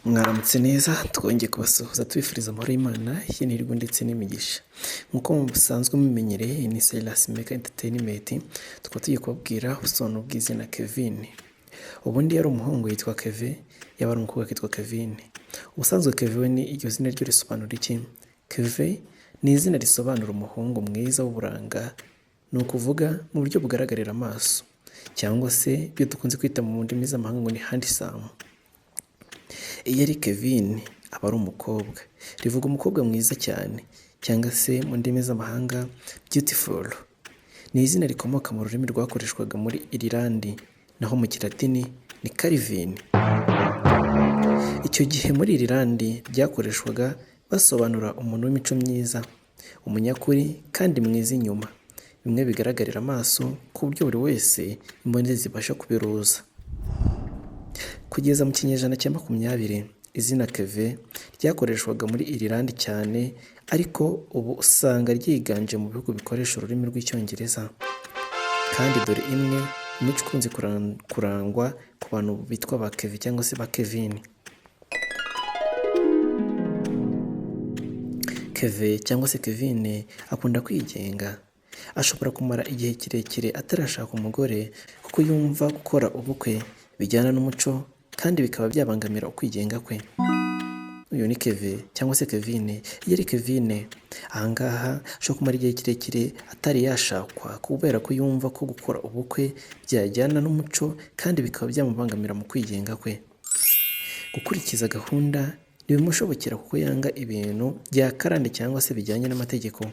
Mwaramutse neza twongeye kubasuhuza tubifuriza amahoro y'Imana y'inirwa ndetse n'imigisha. Nk'uko musanzwe mumenyereye ni Silas Meka Entertainment, tukaba tugiye kubabwira ubusobanuro bw'izina Kevin. Ubundi yari umuhungu yitwa Kevin, yaba ari umukobwa akitwa Kevin. Ubusanzwe Kevin iryo zina ryo risobanura iki? Kevin ni izina risobanura umuhungu mwiza w'uburanga, ni ukuvuga mu buryo bugaragarira amaso, cyangwa se ibyo dukunze kwita mu ndimi z'amahanga ngo ni handsome. Iyo ari Kevin aba ari umukobwa, rivuga umukobwa mwiza cyane, cyangwa se mu ndimi z'amahanga beautiful. Ni izina rikomoka mu rurimi rwakoreshwaga muri Irilandi, naho mu Kilatini ni Calvin. Icyo gihe muri Irilandi ryakoreshwaga basobanura umuntu w'imico myiza, umunyakuri kandi mwiza inyuma, bimwe bigaragarira amaso ku buryo buri wese imboni zibasha kubiruza. Kugeza mu kinyejana cya 20, izina Kevin ryakoreshwaga muri Irilandi cyane, ariko ubu usanga ryiganje mu bihugu bikoresha ururimi rw'Icyongereza. Kandi dore imwe mu mico ikunze kurangwa ku bantu bitwa ba Kevin cyangwa se ba Kevin. Kevin cyangwa se Kevin akunda kwigenga. Ashobora kumara igihe kirekire atarashaka umugore kuko yumva gukora ubukwe bijyana n'umuco kandi bikaba byabangamira ukwigenga kwe. Uyu ni Kevin cyangwa se Kevin. Iyo ari Kevin ahangaha ashobora kumara igihe kirekire atari yashakwa kubera ko yumva ko gukora ubukwe byajyana n'umuco kandi bikaba byamubangamira mu kwigenga kwe. Gukurikiza gahunda ntibimushobokera kuko yanga ibintu bya karande cyangwa se bijyanye n'amategeko.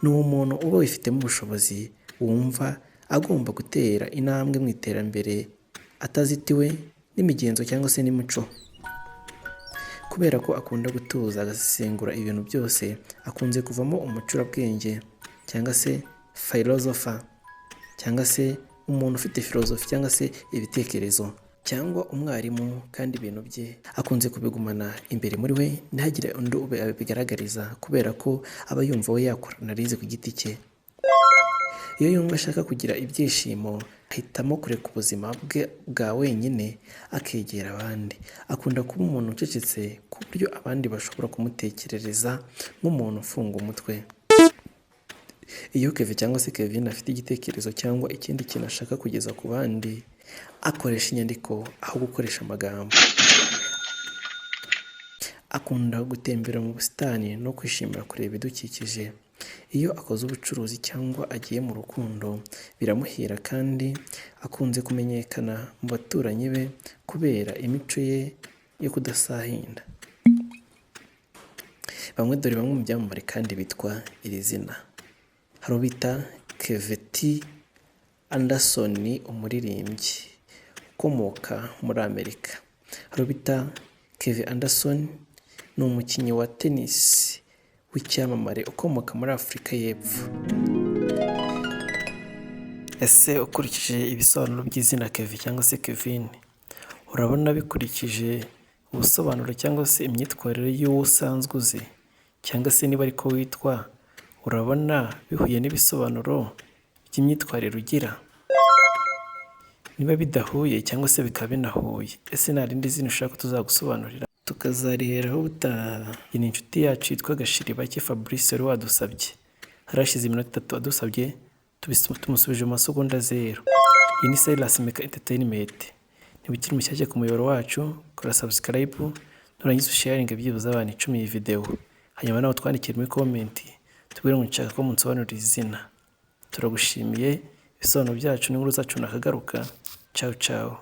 Ni umuntu uba wifitemo ubushobozi, wumva agomba gutera intambwe mu iterambere atazitiwe n'imigenzo cyangwa se n'imico. Kubera ko akunda gutuza agasesengura ibintu byose, akunze kuvamo umucurabwenge cyangwa se philosopher, cyangwa se umuntu ufite filozofi cyangwa se ibitekerezo, cyangwa umwarimu, kandi ibintu bye akunze kubigumana imbere muri we ntihagire undi abigaragariza kubera ko aba yumva we yakora analize ku giti cye. Iyo yumva ashaka kugira ibyishimo ahitamo kureka ubuzima bwe bwa wenyine akegera abandi. Akunda kuba umuntu ucecetse ku buryo abandi bashobora kumutekerereza nk'umuntu ufunga umutwe. Iyo Kevin cyangwa se Kevin afite igitekerezo cyangwa ikindi kintu ashaka kugeza ku bandi, akoresha inyandiko aho gukoresha amagambo. Akunda gutembera mu busitani no kwishimira kureba ibidukikije. Iyo akoze ubucuruzi cyangwa agiye mu rukundo biramuhira, kandi akunze kumenyekana mu baturanyi be kubera imico ye yo kudasahinda. Dore bamwe mu byamamare kandi bitwa iri zina. Hari ubita Kevin Anderson, umuririmbyi ukomoka muri Amerika. Hari ubita Kevin Anderson, ni umukinnyi wa tennis w'icyamamare ukomoka muri Afurika y'Epfo. Ese ukurikije ibisobanuro by'izina Kevin cyangwa se Kevin, urabona bikurikije ubusobanuro cyangwa se imyitwarire y'uwo usanzwe uzi, cyangwa se niba ariko witwa, urabona bihuye n'ibisobanuro by'imyitwarire ugira? Niba bidahuye cyangwa se bikaba binahuye, ese nta rindi zina ushaka tuzagusobanurira tukazariheraho ubutaha? Iyi ni inshuti yacu yitwa Gashiribake Fabrice wari wadusabye, harashize iminota 3 adusabye tumusubije mu masegonda 0. Iyi ni Silas Meka Entertainment. Niba ukiri mushyashya ku muyoboro wacu, kora subscribe, nurangiza sharing byibuze abantu 10 iyi video, hanyuma nawe twandikire muri comment tubwire ngo nshaka ko munsobanurira izina. Turagushimiye. Ibisobanuro byacu n'inkuru zacu nakagaruka. Ciao ciao.